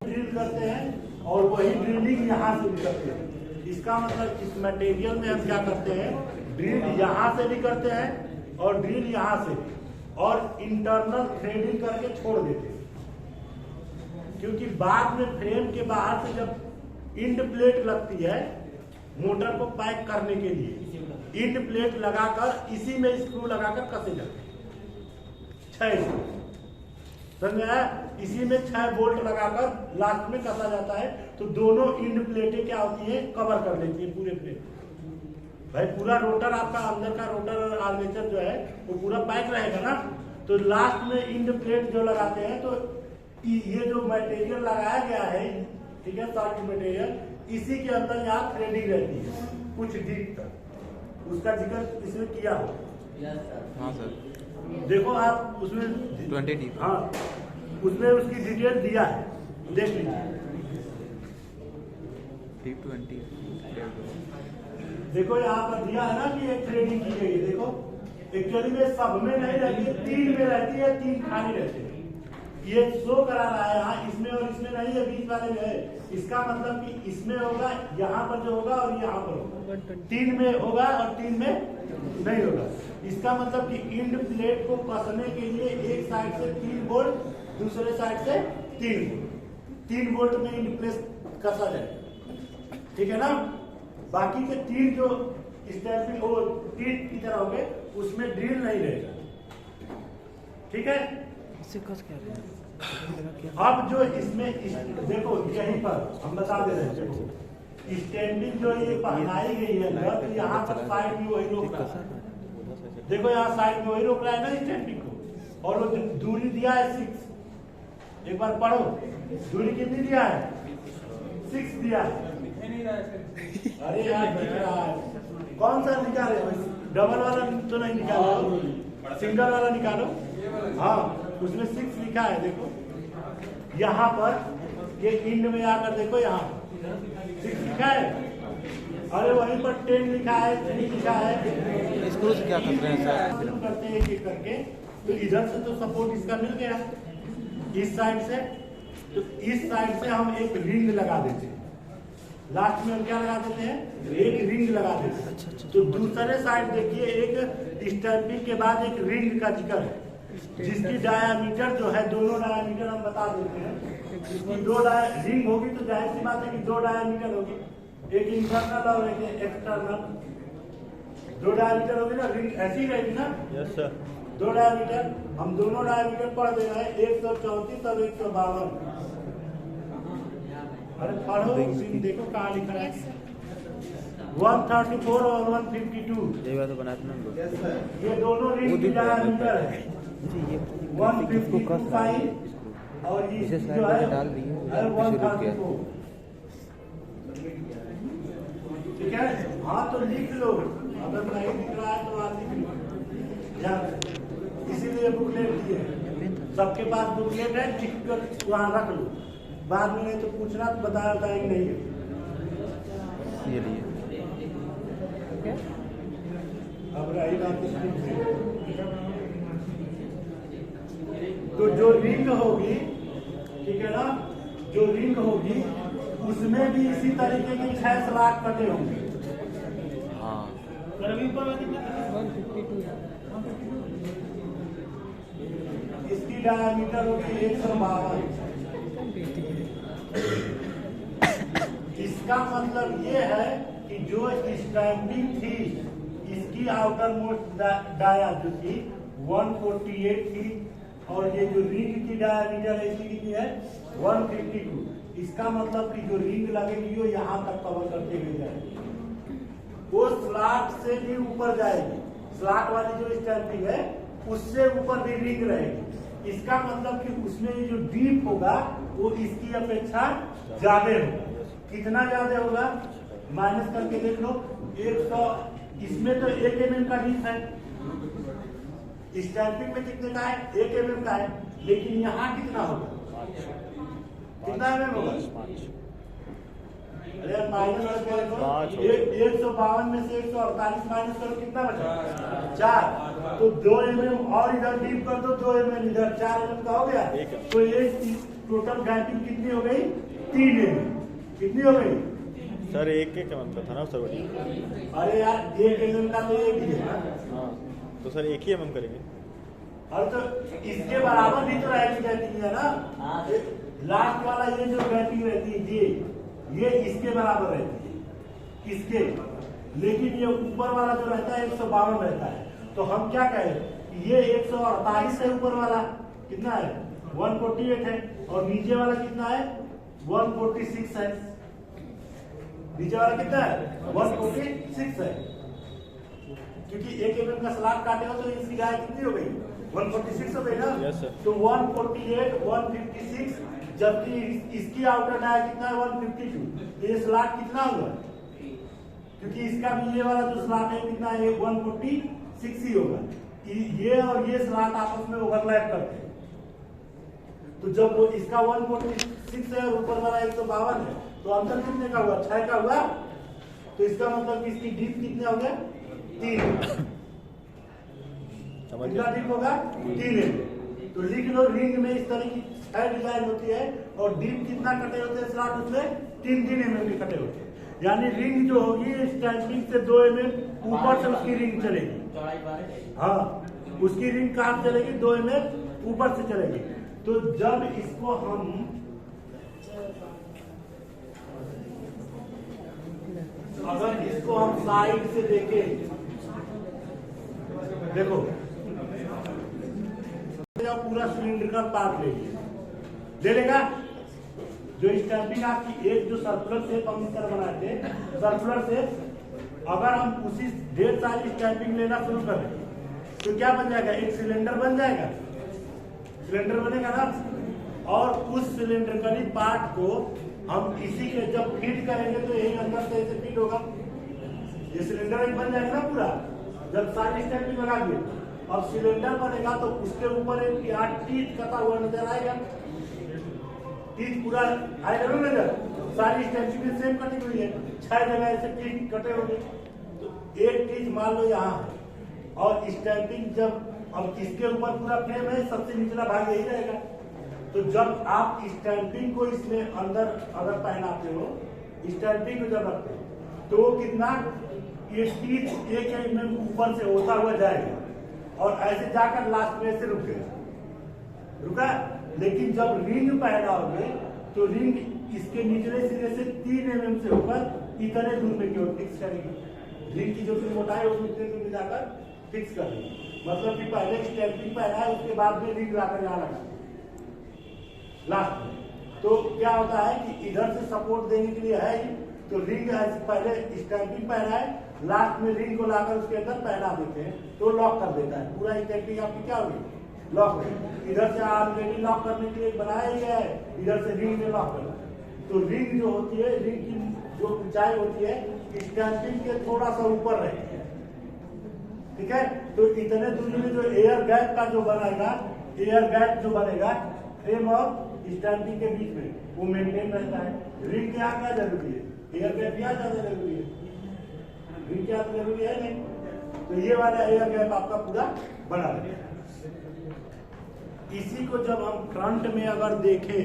ड्रिल करते हैं और वही ड्रिलिंग यहाँ से भी करते हैं। इसका मतलब इस मटेरियल में हम क्या करते हैं, ड्रिल यहाँ से भी करते हैं और ड्रिल यहाँ से भी, और इंटरनल थ्रेडिंग करके छोड़ देते हैं, क्योंकि बाद में फ्रेम के बाहर से जब इंड प्लेट लगती है मोटर को पैक करने के लिए, इंड प्लेट लगाकर इसी में स्क्रू लगाकर कसे जाते हैं, 6 स्क्रू, समझ, इसी में 6 बोल्ट लगाकर लास्ट में कसा जाता है, तो दोनों इंड प्लेटें क्या होती है, कवर कर लेती है पूरे प्लेट। भाई पूरा रोटर आपका अंदर का रोटर और आर्मेचर जो है वो पूरा पैक रहेगा ना, तो लास्ट में इंड प्लेट जो लगाते हैं, तो ये जो मटेरियल लगाया गया है, ठीक है, सॉलिड मटेरियल, इसी के अंदर यहाँ थ्रेडिंग रहती है कुछ डीप तक, उसका जिक्र इसमें किया हो। हाँ सर, देखो आप उसमें 20 डीप, हाँ उसमें उसकी डिटेल दिया है, देख लीजिए। डीप 20 देखो यहाँ पर दिया है ना कि एक थ्रेडिंग की गई है, देखो एक्चुअली में सब में नहीं रहती है, 3 में रहती है, 3 खाली रहते हैं, ये शो करा रहा है यहाँ, इसमें और इसमें नहीं है, बीच वाले में है। इसका मतलब कि इसमें होगा, यहाँ पर जो होगा और यहाँ पर होगा, 3 में होगा और 3 में नहीं होगा। इसका मतलब कि इंड प्लेट को कसने के लिए एक साइड से 3 बोल्ट, दूसरे साइड से 3 बोल्ट में इंड प्लेट कसा जाएगा, ठीक है ना। बाकी के 3 जो स्टैम्पिंग वो टीथ की तरह होंगे, उसमें ड्रिल नहीं रहेगा, ठीक है। इससे कस क्या रहे हैं? अब जो इसमें देखो यहीं पर हम बता दे रहे हैं, स्टैंडिंग जो ये पहनाई गई है, तो यहाँ पर साइड में वही रोक रहा है, देखो यहाँ साइड में वही रोक रहा है ना स्टैंडिंग को, और वो दूरी दिया है 6, एक बार पढ़ो, दूरी कितनी दिया है, 6 दिया है। अरे यार दिख रहा है, कौन सा निकाले, डबल वाला तो नहीं निकालो, सिंगल वाला निकालो, हाँ उसमें 6 लिखा है, देखो यहाँ पर ये इंड में आकर देखो यहाँ 6 लिखा है, अरे वहीं पर 10 लिखा है, 3 लिखा है। स्क्रू से क्या कर रहे हैं सर? शुरू करते हैं एक करके, तो इधर से तो सपोर्ट इसका मिल गया इस साइड से, तो इस साइड से हम एक रिंग लगा देते हैं। लास्ट में हम क्या लगा देते हैं? एक रिंग लगा देते हैं। तो दूसरे साइड देखिए एक स्टैंपिंग के बाद एक रिंग का जिक्र है, जिसकी डायामीटर जो है, दोनों डायामीटर हम बता देते हैं। इसकी 2 रिंग होगी तो जाहिर सी बात है कि 2 डायामीटर होगी, एक इंटरनल और एक एक्सटर्नल। 2 डायामीटर होगी ना, रिंग ऐसी रहेगी ना। Yes sir. 2 डायामीटर, हम दोनों डायामीटर पढ़ दे रहे हैं, 134 और 152। अरे पढ़ो, देखो कहाँ लिखा है। 134 और 152, यही बात तो बनाते ना हम लोग। ये दोनों रिंग की डायामीटर है। मुझे ये इसको 152 कस रहा है और ये इसे जो स्लाइड है करके डाल दिए, पीछे रुक गया। 134। ठीक है, हाँ तो लिख लो, अगर नहीं दिख रहा है तो आप लिख लो। इसीलिए बुकलेट दिए, सबके पास बुकलेट है, लिख कर वहाँ रख लो, बाद में नहीं तो पूछना तो बताएंगे नहीं है। ये लिए अब रही बात तो जो रिंग होगी, ठीक है ना, जो रिंग होगी उसमें भी इसी तरीके के 6 स्लॉट कटे होंगे। हाँ, इसकी डायमीटर होगी 152। इसका मतलब ये है कि जो स्टैंपिंग थी, इसकी आउटर मोस्ट डाया जो थी 148 थी, और ये जो रिंग की डायमीटर है इसकी कितनी है? 152। इसका मतलब कि जो रिंग लगेगी वो यहाँ तक कवर करते हुए जाएगी, वो स्लॉट से भी ऊपर जाएगी। स्लॉट वाली जो स्टैंपिंग है उससे ऊपर भी रिंग रहेगी। इसका मतलब कि उसमें ये जो डीप होगा वो इसकी अपेक्षा ज्यादा होगा। कितना ज्यादा होगा? माइनस करके देख लो, 100। इसमें तो 1 mm का डीप है, स्टैंपिंग में कितने का है? 1 mm का है, लेकिन यहाँ कितना होगा? कितना mm होगा? अरे माइनस करके देखो, 152 में से 148 माइनस करो, कितना बचा? 4। तो 2 mm और इधर डीप कर दो, 2 mm इधर, 4 mm का हो गया। तो ये टोटल गैपिंग कितनी हो गई? 3 mm। कितनी हो गई सर? 1 के क्या मतलब था ना सर? अरे यार 1 mm का तो 1 ही है। हाँ, तो सर 1 ही mm करेंगे। और तो इसके बराबर भी तो रहती है ना, लास्ट वाला ये जो गैपिंग रहती है ये इसके बराबर रहती है, इसके। लेकिन ये ऊपर वाला जो रहता है 152 रहता है। तो हम क्या कहें, ये 148 है, ऊपर वाला कितना है? 148 है, और नीचे वाला कितना है? 146 है। नीचे वाला कितना है? 146 है, क्योंकि 1 mm का स्लॉट काटेगा तो इसकी डाय कितनी हो गई? 146 हो गई ना। Yes, sir. तो 148, 156, जबकि इसकी आउटर डाय कितना है? 152। तो ये स्लॉट कितना होगा? क्योंकि इसका भी ये वाला जो स्लॉट है कितना है? 146 ही होगा। ये और ये स्लॉट आपस में ओवरलैप करते हैं। तो जब वो इसका 146 है और ऊपर वाला 152 है, तो अंतर कितने का हुआ? 6 का हुआ। तो इसका मतलब कि इसकी डीप कितने हो गया? 3। कितना डीप होगा? 3 है। तो लिख लो, रिंग में इस तरह की 6 डिजाइन होती है, और डीप कितना कटे होते हैं स्लॉट? उसमें 3-3 mm के कटे होते हैं। यानी रिंग जो होगी स्टैंपिंग से 2 mm ऊपर से उसकी रिंग चलेगी। हाँ, उसकी रिंग कहाँ चलेगी? 2 mm ऊपर से चलेगी। तो जब इसको हम साइड से देखें, देखो पूरा सिलिंड्रिकल पार्ट ले लेगा। जो स्टैंपिंग आपकी एक जो सर्कुलर शेप हम इस तरह बनाए थे, सर्कुलर शेप, अगर हम उसी ढेर सारी स्टैंपिंग लेना शुरू करें तो क्या बन जाएगा? एक सिलेंडर बन जाएगा। सिलेंडर बनेगा ना, और उस सिलेंडरिकल पार्ट को हम इसी के जब फिट करेंगे तो यही अंदर से ऐसे फिट होगा। ये सिलेंडर एक बन जाएगा ना पूरा, जब सारी स्टैंपिंग लगा दिए। अब सिलेंडर बनेगा तो उसके ऊपर एक टीथ कटा हुआ नजर आएगा। टीथ पूरा आएगा ना नजर, सारी स्टैंपिंग में सेम कटिंग हुई है, 6 जगह ऐसे टीथ कटे होंगे, तो एक टीथ मान लो यहाँ है और स्टैंपिंग जब अब इसके ऊपर पूरा फ्रेम है, सबसे निचला भाग यही रहेगा, तो जब आप स्टैंपिंग को इसमें अंदर अगर पहनाते हो, स्टैंपिंग को जब रखते हो तो वो कितना ये टीथ एक mm ऊपर से होता हुआ जाएगा और ऐसे जाकर लास्ट में से रुका। लेकिन जब रिंग पहनाओगे तो रिंग इसके निचले सिरे से 3 mm से ऊपर इतने दूर में क्यों फिक्स करेगी, रिंग की जो मोटाई है उतने दूर में जाकर फिक्स कर देगी। मतलब कि पहले स्टैंपिंग पहना है, उसके बाद में रिंग लाकर यहाँ लगा लास्ट में, तो क्या होता है कि इधर से सपोर्ट देने के लिए है ही, तो रिंग पहले स्टैंपिंग पहना है, लास्ट में रिंग को लाकर उसके अंदर पहना देते हैं तो लॉक कर देता है, पूरा स्टैंपिंग आपकी क्या होगी लॉक है। इधर से ऑलरेडी लॉक करने के लिए बनाया ही गया है, इधर से रिंग में लॉक करना, तो रिंग जो होती है, रिंग की जो ऊंचाई होती है स्टैंपिंग के थोड़ा सा ऊपर रहती है, ठीक है। तो इतने दूरी में जो एयर गैप का जो बनेगा, एयर गैप जो बनेगा फ्रेम और स्टैंपिंग के बीच में, वो मेंटेन रहता है। रिंग के यहाँ क्या जरूरी है, एयर गैप यहाँ ज्यादा जरूरी है, रिंग क्या जरूरी है नहीं, तो ये वाला एयर गैप आपका पूरा बना रहेगा। इसी को जब हम फ्रंट में अगर देखें,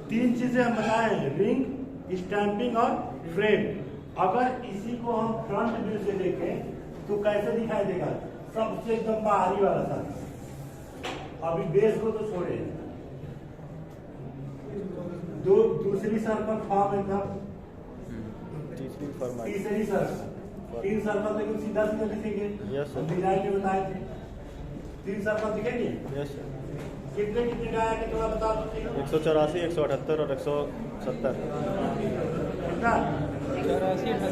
3 चीजें हम बताए हैं, रिंग, स्टैंपिंग और फ्रेम। अगर इसी को हम फ्रंट व्यू से देखें तो कैसे दिखाई देगा, सबसे एकदम बाहरी वाला था। अभी बेस को तो छोड़े, दूसरी सर्कल फॉर्म एकदम, तीसरी सर्कल, 3 सर्कल लेकिन सीधा सीधा दिखेंगे, हम डिजाइन में बताए थे 3 सर्कल दिखेंगे। Yes sir. कितने कितने का है कि थोड़ा बता दो। 184, 178 और 170। कितना 84, 78,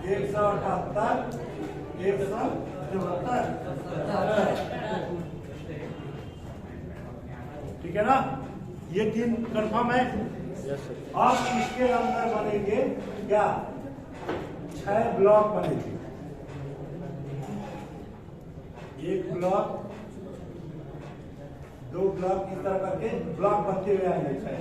184, 178, 174, ठीक है ना, ये 3 कंफर्म है। Yes sir. अब इसके अंदर बनेंगे क्या, 6 ब्लॉक बनेंगे, 1 ब्लॉक, 2 ब्लॉक, इस तरह करके ब्लॉक बनते हुए आएंगे 6।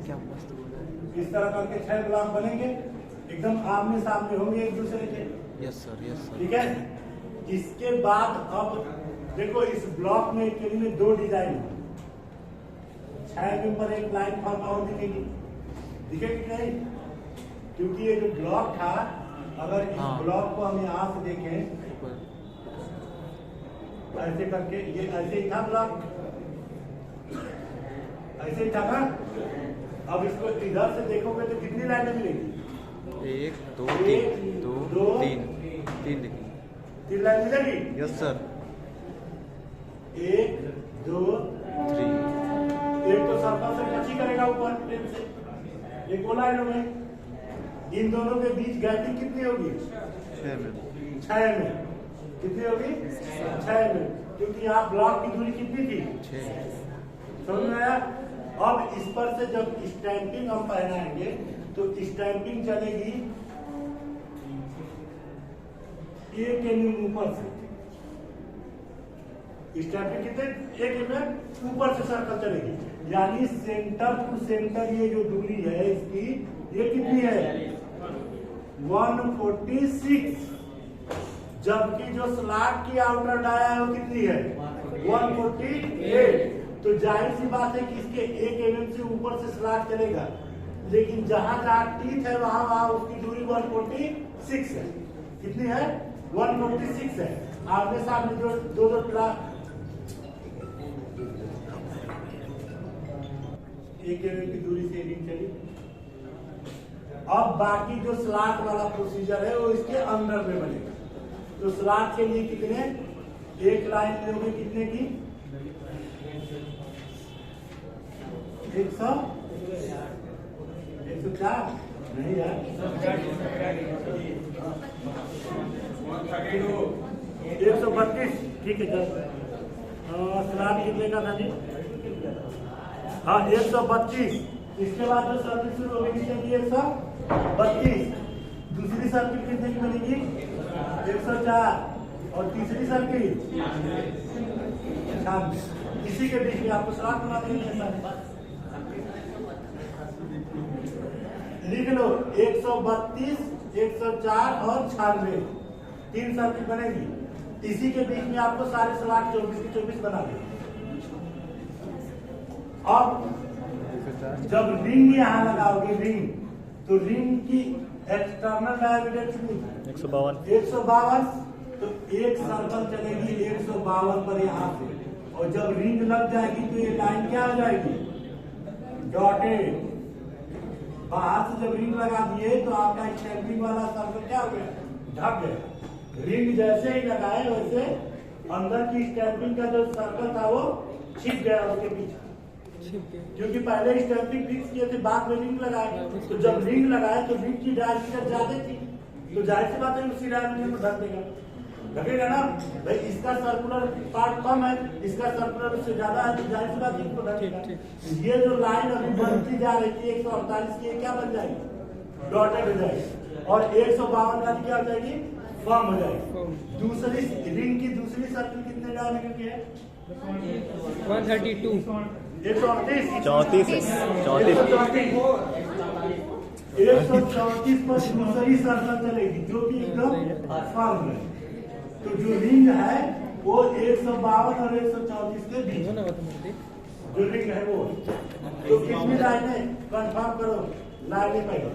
क्या मस्त बोला है। इस तरह करके 6 ब्लॉक बनेंगे, एकदम आमने सामने होंगे एक दूसरे के, यस सर, यस सर। ठीक है। इसके बाद अब देखो इस ब्लॉक में एक्चुअली में 2 डिजाइन है, 6 के ऊपर एक लाइन फॉर्म और दिखेगी कि नहीं, क्योंकि ये जो ब्लॉक था, अगर इस ब्लॉक को हम यहाँ से देखें ऐसे करके, ये ऐसे ही था ब्लॉक, ऐसे ही था ना। अब इसको इधर से देखोगे तो कितनी लाइनें मिलेगी, 1 2 3 2 3 दिखेंगे, 3 लाइन मिलेगी। Yes sir. 1 2 3 एक तो सर्कल से टच ही करेगा ऊपर फ्रेम से, एक वो लाइन हो गई, इन दोनों के बीच गैपिंग कितनी होगी, 6 में, 6 में कितनी होगी, 6 में, क्योंकि यहाँ ब्लॉक की दूरी कितनी थी, 6। समझ में आया। अब इस पर से जब स्टैंपिंग हम पहनाएंगे तो स्टैंपिंग चलेगी 1 mm ऊपर से, स्टैंपिंग कितने 1 mm ऊपर से सर्कल चलेगी, यानी सेंटर टू सेंटर ये जो दूरी है इसकी, ये कितनी है 146, जबकि जो स्लॉट की आउटर डाया है वो कितनी है 148। तो जाहिर सी बात है कि इसके 1 mm से ऊपर से स्लॉट चलेगा, लेकिन जहां जहां टीथ है वहां उसकी दूरी 146 है। कितनी है 146 है। आमने सामने जो दो प्लाट 1 mm की दूरी से रिंग चली। अब बाकी जो स्लॉट वाला प्रोसीजर है वो इसके अंदर में बनेगा। तो स्लॉट के लिए कितने, एक लाइन में होगी कितने की 100, 104 नहीं यार, 132, ठीक है 10, स्लॉट कितने का था जी? हाँ 132। इसके बाद जो सर्किट शुरू होगी कितनी 132। दूसरी सर्किट कितने की बनेगी 104 और तीसरी सर्किट 96। इसी के बीच में आपको स्लॉट बना देंगे। लिख लो 132, 104 और 96 3 सर्किट बनेगी। इसी के बीच में आपको सारे स्लॉट 24 के 24 बना देंगे। अब जब रिंग यहाँ लगाओगे रिंग, तो रिंग की एक्सटर्नल डायमीटर कितनी 152। तो एक सर्कल चलेगी 152 पर यहाँ से, और जब रिंग लग जाएगी तो ये लाइन क्या हो जाएगी डॉटेड। बाहर से जब रिंग लगा दिए तो आपका स्टैंपिंग वाला सर्कल क्या हो गया ढक गया। रिंग जैसे ही लगाए वैसे अंदर की स्टैंपिंग का जो सर्कल था वो छिप गया उसके पीछे, क्योंकि पहले स्टैंपिंग फिक्स किए थे बाद में रिंग लगाए। तो जब रिंग लगाए तो रिंग की डायमीटर ज्यादा थी, तो जाहिर सी बात है उसी डायमीटर में ढक देगा, ढकेगा ना भाई। इसका सर्कुलर पार्ट कम है, इसका सर्कुलर उससे ज्यादा है, तो जाहिर सी बात है इसको ढकेगा। ये जो लाइन अभी बढ़ती जा रही थी 148 की, क्या बन जाएगी डॉटेड हो जाएगी, और 152 का क्या हो जाएगी फॉर्म हो जाएगी। दूसरी रिंग की दूसरी सर्किल कितने डायमीटर की है 132 134 पर दूसरी सर्कल चलेगी जो कि एकदम फॉर्म है। तो जो रिंग है वो 152 और 134 के बीच जो रिंग है वो, तो कितनी लाइनें कंफर्म करो लाइनें पहले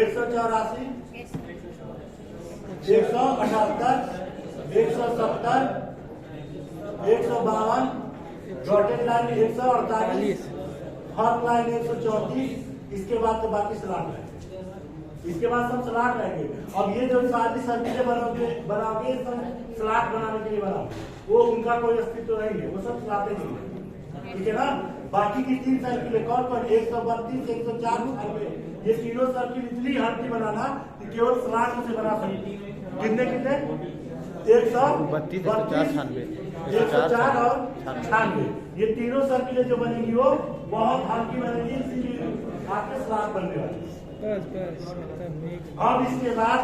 184, 178, 170, 152, डॉटेड लाइन 148, हर लाइन 134। इसके बाद तो बाकी स्लॉट है, इसके बाद सब स्लॉट रहेंगे। अब ये जो सारी सर्किटें बनाओगे सब स्लॉट बनाने के लिए बनाओगे, वो उनका कोई अस्तित्व नहीं है, वो सब स्लॉटें नहीं है, ठीक है ना। बाकी की 3 सर्किल कौन कौन 132, 104, 96 ये तीनों सर्किल इतनी हल्की बनाना कि केवल स्लॉट से बना सकते। कितने 132, 104 और 96 ये तीनों सर्किलें जो बनेगी वो बहुत हल्की बनेगी, इसीलिए आपके स्लॉट बनने वाली। अब इसके बाद